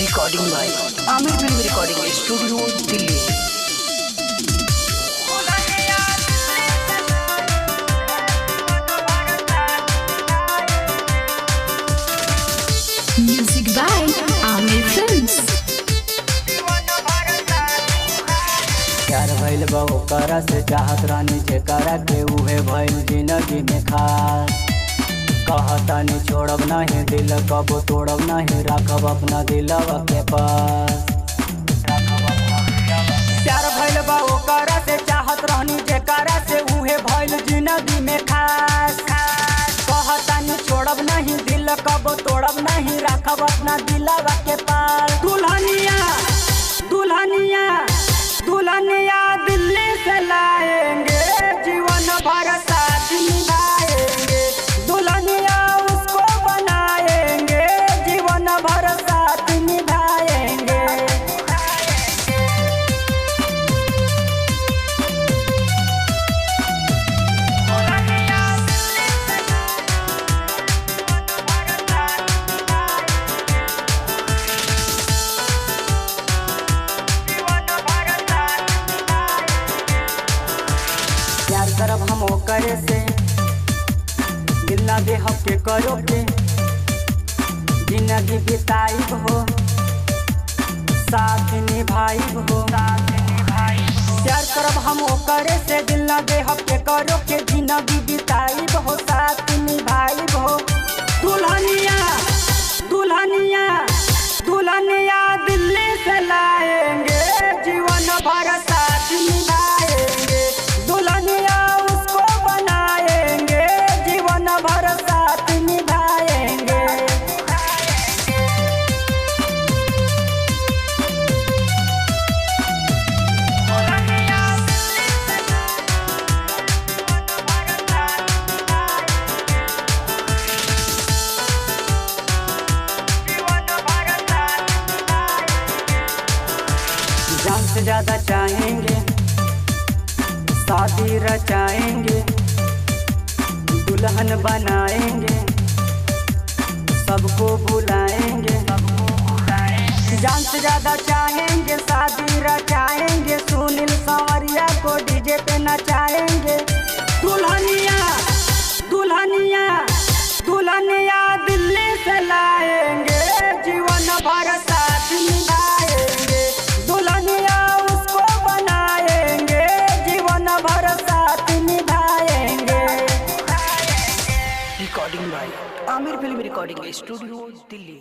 Recording by Aamir film recording studio Delhi. Music by Aamir films. प्यार भइल बा ओकरा से चाहत रानी जेकरा के उहे भइल जिंदगी में खास। कहतानी छोड़ब नहीं दिल कबो तोड़ब नहीं राखब अपना दिलवा के पास। प्यार भइल बा ओकरा से चाहत रानी जेकरा से उहे भइल जिंदगी में खास। कहतानी छोड़ब नहीं दिल कबो तोड़ब नहीं राखब अपना दिलवा के पास। दुल्हनिया दुल्हनिया दुल्हनिया दिल्ली से लाएंगे जीवन भर साथ निभाएंगे। दुल्हनिया उसको बनाएंगे जीवन भर साथ निभाएंगे। प्यार करब हम ओकरे से दिल ना दे के करो के जिंदगी बिताइब हो साथ निभाइब हो। प्यार करब हम ओकरे से दिल ना दे के करो के जिंदगी बिताइब हो साथ निभाइब हो। दुल्हनिया दुल्हनिया दुल्हनिया दिल्ली से लाएंगे जीवन भर साथ निभाएंगे। दुल्हनिया उसको बनाएंगे जीवन भर साथ निभाएंगे। जान से ज्यादा चाहेंगे शादी रचाएंगे दुल्हन बनाएंगे सबको बुलाएंगे। जान से ज्यादा चाहेंगे शादी रचाएंगे सुनील सांवरिया को डीजे पे नचाएंगे। दुल्हनिया दुल्हनिया दुल्हनिया दिल्ली से लाएंगे जीवन भर साथ निभाएंगे। दुल्हनिया उसको बनाएंगे जीवन भर साथ निभाएंगे। Recording by Aamir film recording studio Delhi.